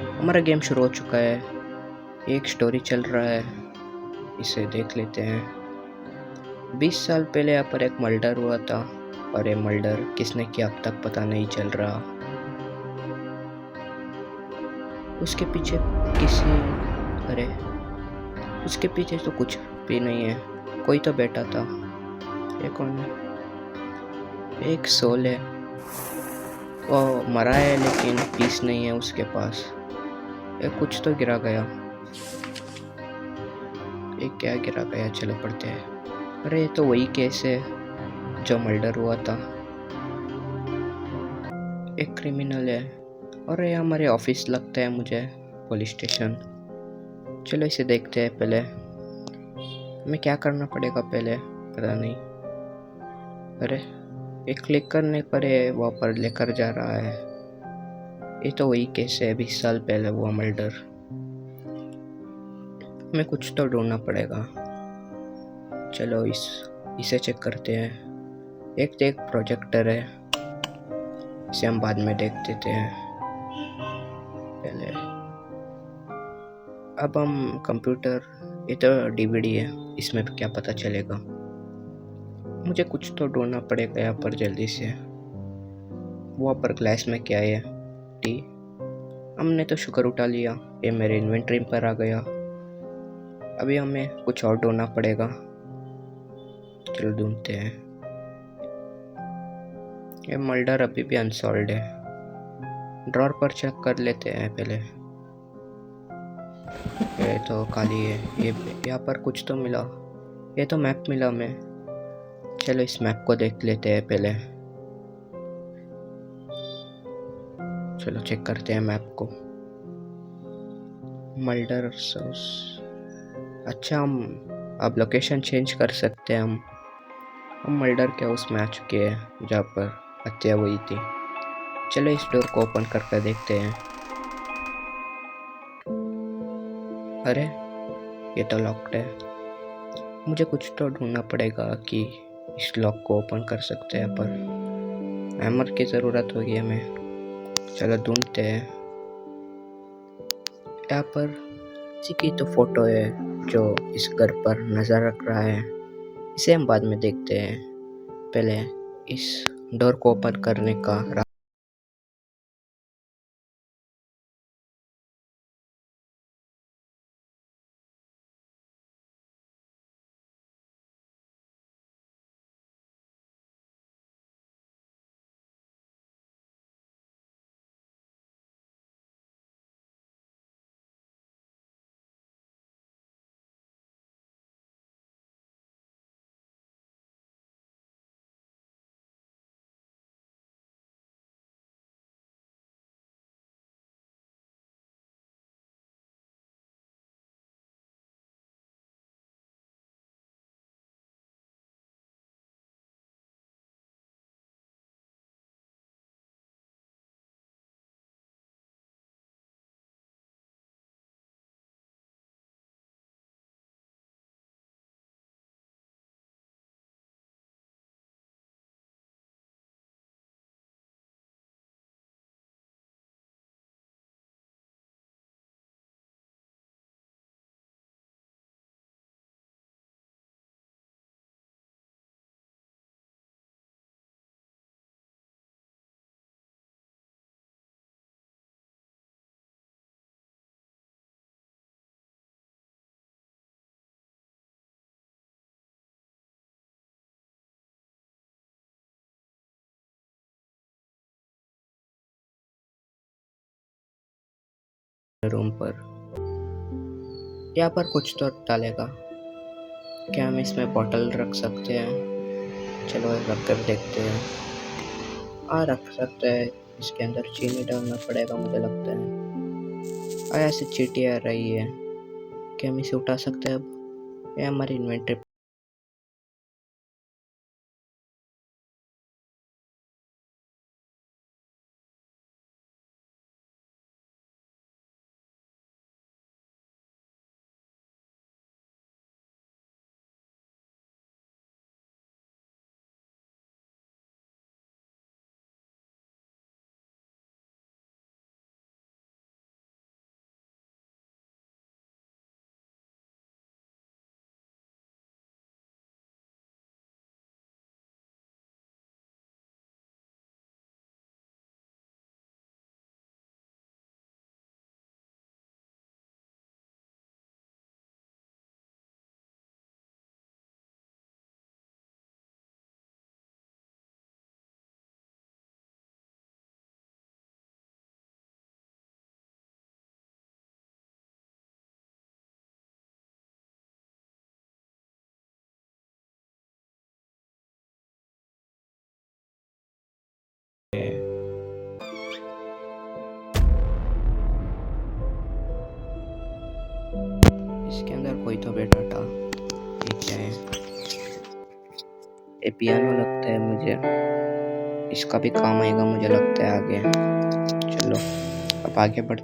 हमारा गेम शुरू हो चुका है। एक स्टोरी चल रहा है, इसे देख लेते हैं। 20 साल पहले यहाँ पर एक मर्डर हुआ था और ये मर्डर किसने किया अब तक पता नहीं चल रहा। उसके पीछे किसी अरे उसके पीछे तो कुछ भी नहीं है, कोई तो बैठा था। ये कौन है? एक सोल है, वो मरा है लेकिन पीस नहीं है उसके पास। ये कुछ तो गिरा गया। ये क्या गिरा गया? चलो पढ़ते हैं। अरे ये तो वही केस है जो मर्डर हुआ था। एक क्रिमिनल है और ये हमारे ऑफिस लगता है मुझे, पुलिस स्टेशन। चलो इसे देखते हैं। पहले हमें क्या करना पड़ेगा पहले पता नहीं। अरे एक क्लिक करने पर ये वहाँ पर लेकर जा रहा है। ये तो वही केस है 20 साल पहले हुआ मर्डर। हमें कुछ तो ढूंढना पड़ेगा। चलो इसे चेक करते हैं। एक प्रोजेक्टर है, इसे हम बाद में देख देते हैं। पहले अब हम कंप्यूटर, ये तो डीवीडी है, इसमें क्या पता चलेगा। मुझे कुछ तो ढूंढना पड़ेगा यहाँ पर जल्दी से। वहाँ पर ग्लास में क्या है? टी। हमने तो शुगर उठा लिया, ये मेरे इन्वेंटरी पर आ गया। अभी हमें कुछ और ढूंढना पड़ेगा। चलो ढूंढते हैं। ये मर्डर अभी भी अनसॉल्व्ड है। ड्रॉर पर चेक कर लेते हैं पहले। ये तो खाली है। ये यहाँ पर कुछ तो मिला, ये तो मैप मिला हमें। चलो इस मैप को देख लेते हैं पहले। चलो चेक करते हैं मैप को। Murder source. अच्छा, हम अब लोकेशन चेंज कर सकते हैं। हम मर्डर के हाउस में आ चुके हैं जहाँ पर हत्या हुई थी। चलो इस डोर को ओपन करके देखते हैं। अरे ये तो लॉक्ड है। मुझे कुछ तो ढूंढना पड़ेगा कि इस लॉक को ओपन कर सकते हैं, पर हैमर की ज़रूरत होगी हमें। चलो ढूंढते हैं। यहाँ पर किसी की तो फोटो है जो इस घर पर नज़र रख रहा है। इसे हम बाद में देखते हैं। पहले इस डोर को ओपन करने का रूम पर। यहाँ पर कुछ तो डालेगा। क्या हम इसमें बॉटल रख सकते हैं? चलो रख कर देखते हैं। रख सकते हैं। इसके अंदर चीनी डालना पड़ेगा मुझे लगता है। ऐसे चींटी आ रही है। क्या हम इसे उठा सकते हैं अब? ये हमारी इन्वेंटरी इसके अंदर कोई तो बैठा था। ये क्या है? ये पियानो लगता है मुझे। इसका भी काम आएगा मुझे लगता है आगे। चलो अब आगे बढ़।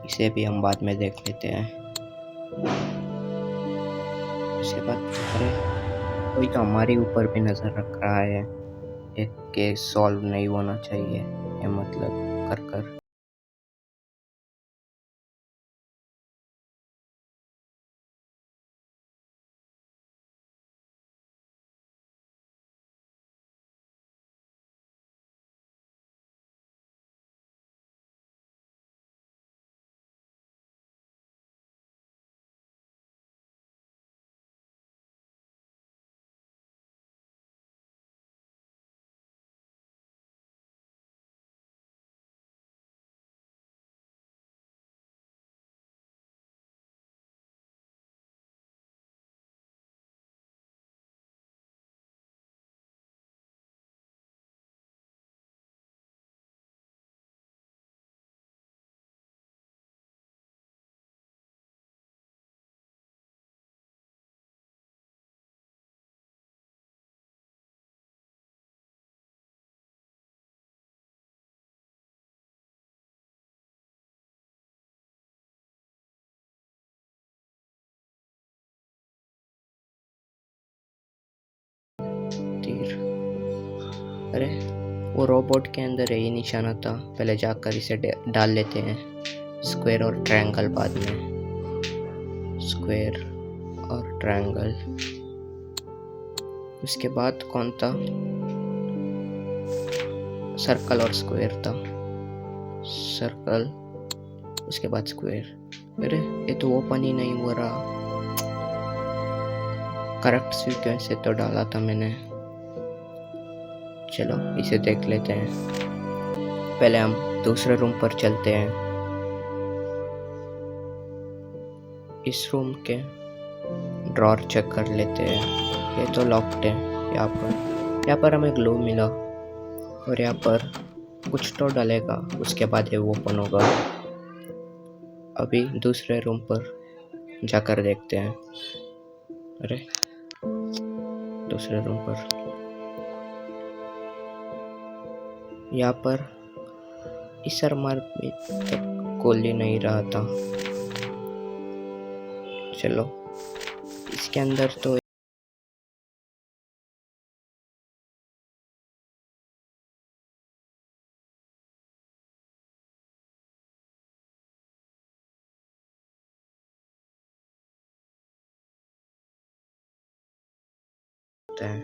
इसे भी हम बाद में देख लेते हैं। उसके बाद अरे कोई तो हमारे ऊपर भी नज़र रख रहा है। एक केस सॉल्व नहीं होना चाहिए ये मतलब कर कर। तीर अरे वो रोबोट के अंदर यही निशाना था। पहले जाकर इसे डाल लेते हैं। स्क्वायर और ट्रायंगल बाद में। स्क्वायर और ट्रायंगल। उसके बाद कौन था? सर्कल और स्क्वायर था, सर्कल उसके बाद स्क्वायर। अरे ये तो ओपन ही नहीं हो रहा। करेक्ट सीक्वेंस से तो डाला था मैंने। चलो इसे देख लेते हैं। पहले हम दूसरे रूम पर चलते हैं। इस रूम के ड्रॉर चेक कर लेते हैं। ये तो लॉक्ड है। यहाँ पर हमें ग्लू मिला और यहाँ पर कुछ तो डलेगा, उसके बाद ये ओपन होगा। अभी दूसरे रूम पर जाकर देखते हैं। अरे दूसरे रूम पर यहाँ पर इस अरमार में तक खोल ही नहीं रहा था। चलो इसके अंदर तो है।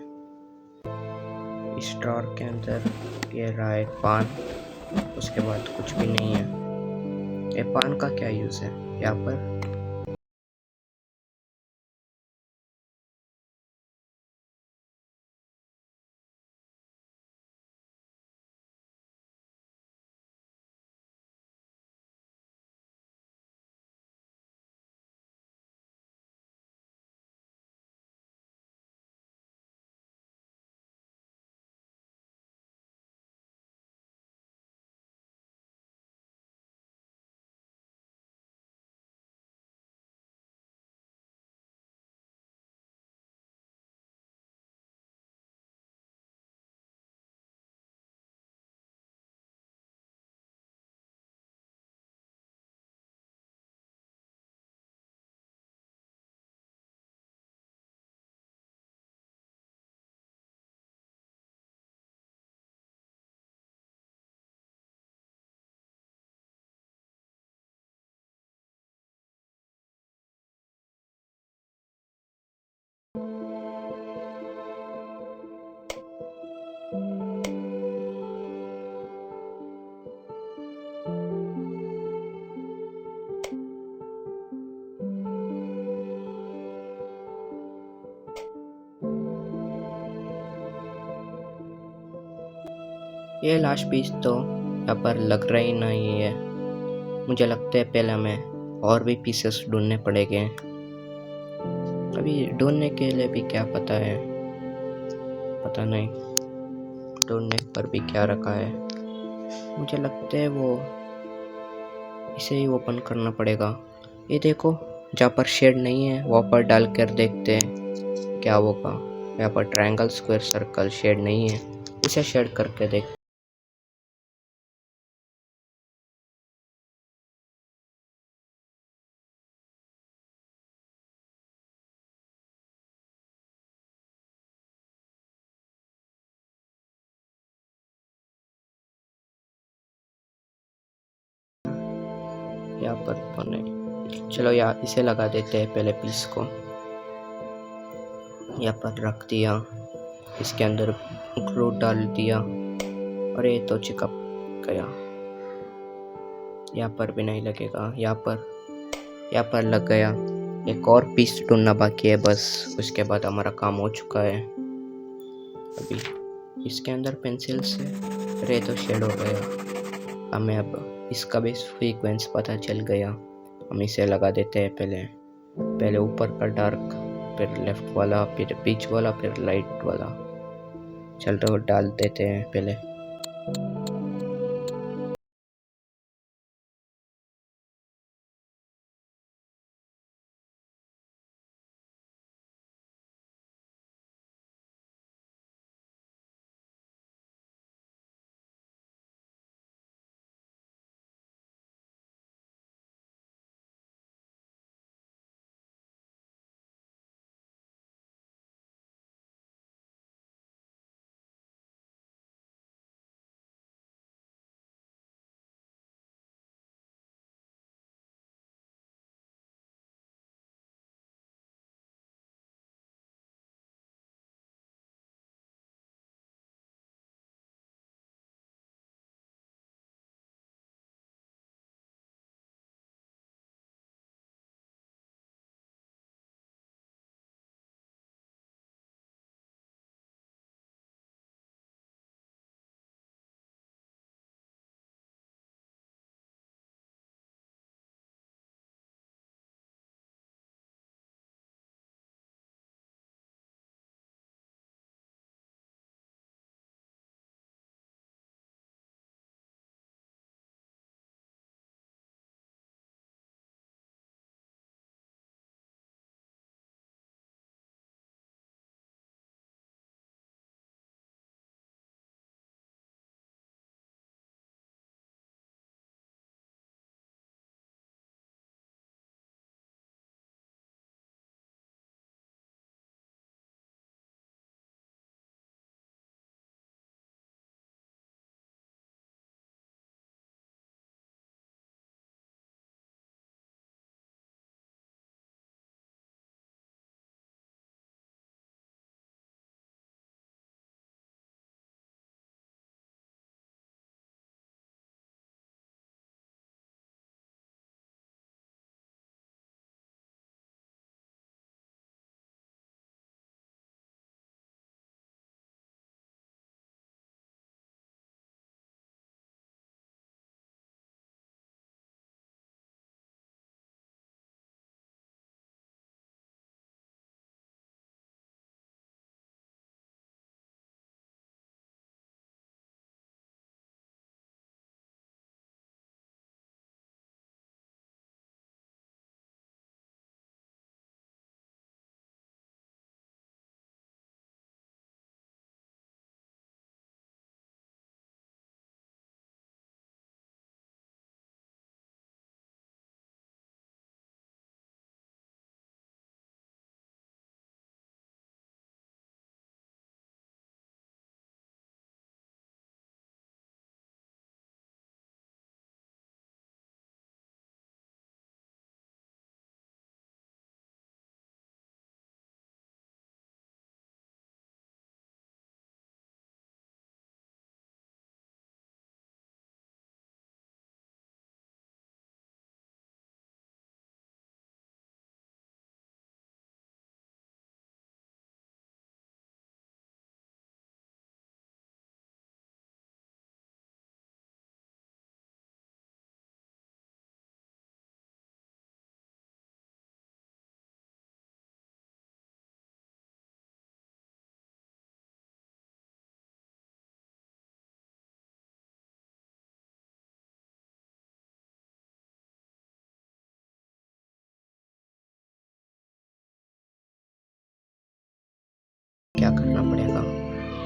इस ड्रॉर के अंदर ये रहा है पान, उसके बाद कुछ भी नहीं है। ये पान का क्या यूज़ है यहाँ पर? ये लास्ट पीस तो यहाँ पर लग रहा ही नहीं है। मुझे लगता है पहले हमें और भी पीसेस ढूंढने पड़ेंगे। अभी ढूंढने के लिए भी क्या पता है, पता नहीं ढूंढने पर भी क्या रखा है। मुझे लगता है वो इसे ही ओपन करना पड़ेगा। ये देखो जहाँ पर शेड नहीं है वहाँ पर डाल कर देखते हैं क्या होगा। यहाँ पर ट्रायंगल स्क्वायर सर्कल शेड नहीं है, इसे शेड करके देख। यहाँ पर तो नहीं। चलो यहाँ इसे लगा देते हैं पहले पीस को। यहाँ पर रख दिया, इसके अंदर ग्लू डाल दिया और ये तो चिपक गया। यहाँ पर भी नहीं लगेगा, यहाँ पर लग गया। एक और पीस ढूंढना बाकी है बस, उसके बाद हमारा काम हो चुका है। अभी इसके अंदर पेंसिल से रे तो शेड हो गया। हमें अब इसका भी फ्रीक्वेंस पता चल गया। हम इसे लगा देते हैं पहले ऊपर का डार्क, फिर लेफ्ट वाला, फिर बीच वाला, फिर लाइट वाला। चल तो डाल देते हैं पहले।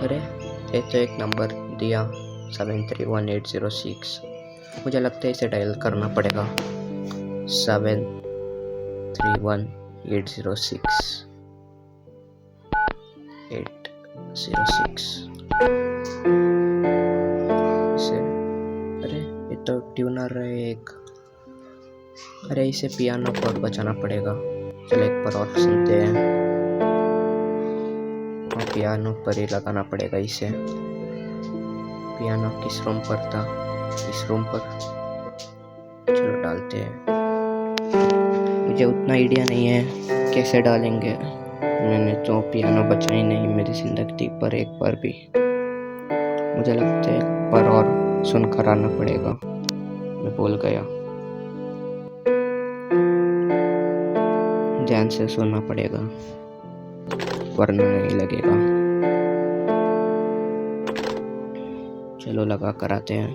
अरे ये तो एक नंबर दिया 731806। मुझे लगता है इसे डायल करना पड़ेगा। 731806 इसे, अरे ये तो ट्यूनर है एक। अरे इसे पियानो पर बजाना पड़ेगा। चलो एक बार और सुनते हैं। और पियानो पर ही लगाना पड़ेगा इसे। पियानो किस रूम पर था? इस रूम पर। चलो डालते हैं। मुझे उतना आइडिया नहीं है कैसे डालेंगे। मैंने तो पियानो बजा ही नहीं मेरी जिंदगी पर एक बार भी। मुझे लगता है एक बार और सुनकर आना पड़ेगा। मैं भूल गया। ध्यान से सुनना पड़ेगा वरना नहीं लगेगा। चलो लगा कर आते हैं।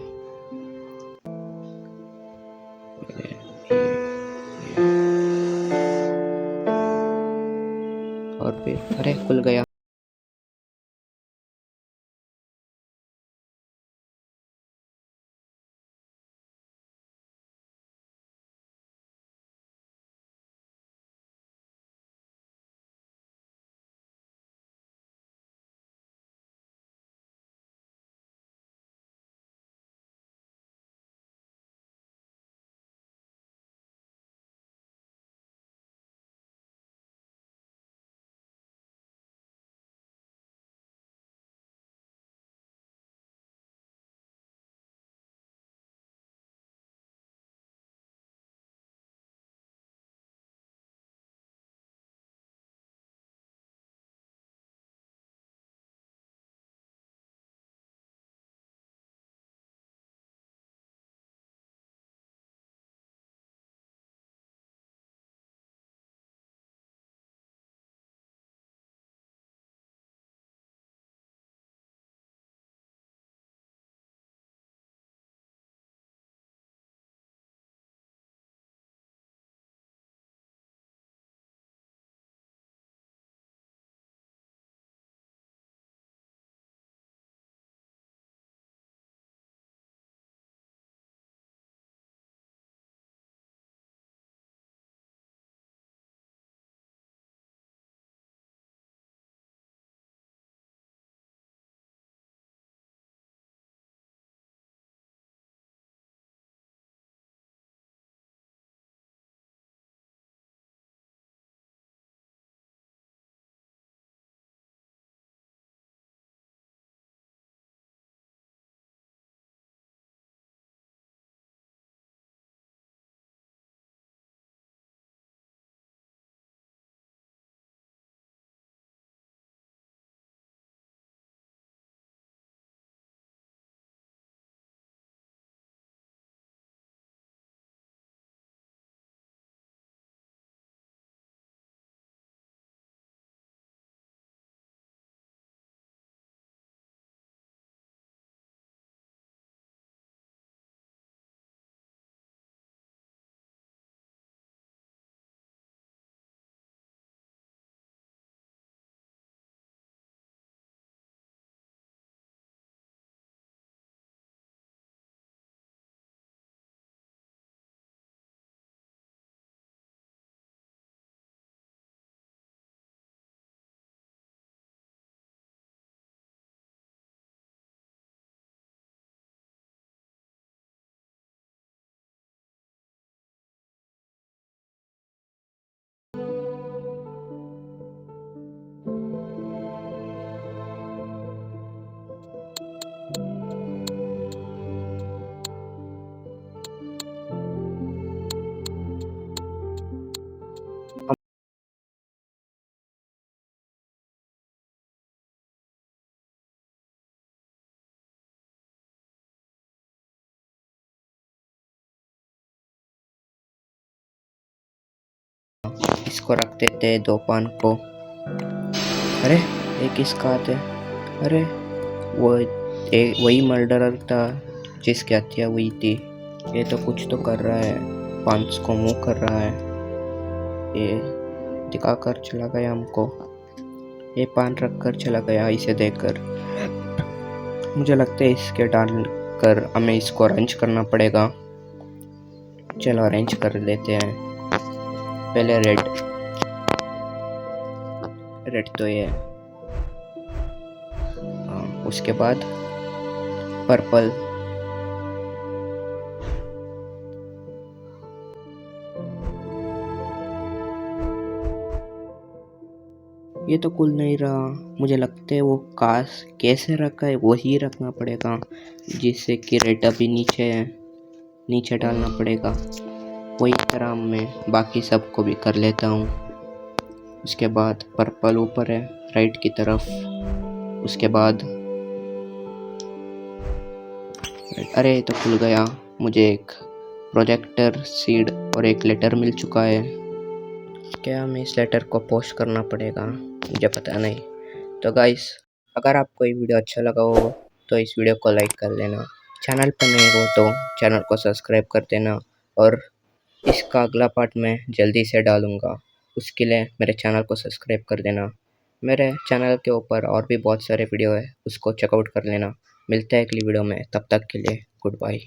और फिर अरे खुल गया। इसको रख देते हैं 2 पान को। अरे ये किसका हाथ है? अरे वो वही मर्डरर था जिसकी हत्या हुई थी। ये तो कुछ तो कर रहा है। पांच को मुंह कर रहा है। ये दिखाकर चला गया हमको। ये पान रख कर चला गया इसे देखकर। मुझे लगता है इसके डालकर हमें इसको अरेंज करना पड़ेगा। चलो अरेंज कर लेते हैं। पहले रेड तो ये, उसके बाद पर्पल, ये तो कुल नहीं रहा। मुझे लगता है वो काश कैसे रखा है वही रखना पड़ेगा, जिससे कि रेड अभी नीचे डालना पड़ेगा। वही तरह मैं बाकी सबको भी कर लेता हूँ। उसके बाद पर्पल ऊपर है राइट की तरफ। उसके बाद अरे तो खुल गया। मुझे एक प्रोजेक्टर सीड और एक लेटर मिल चुका है। क्या हमें इस लेटर को पोस्ट करना पड़ेगा? मुझे पता नहीं। तो गाइस, अगर आपको ये वीडियो अच्छा लगा हो तो इस वीडियो को लाइक कर लेना। चैनल पर नए हो तो चैनल को सब्सक्राइब कर देना। और इसका अगला पार्ट मैं जल्दी से डालूँगा, उसके लिए मेरे चैनल को सब्सक्राइब कर देना। मेरे चैनल के ऊपर और भी बहुत सारे वीडियो है, उसको चेकआउट कर लेना। मिलते हैं अगली वीडियो में, तब तक के लिए गुड बाय।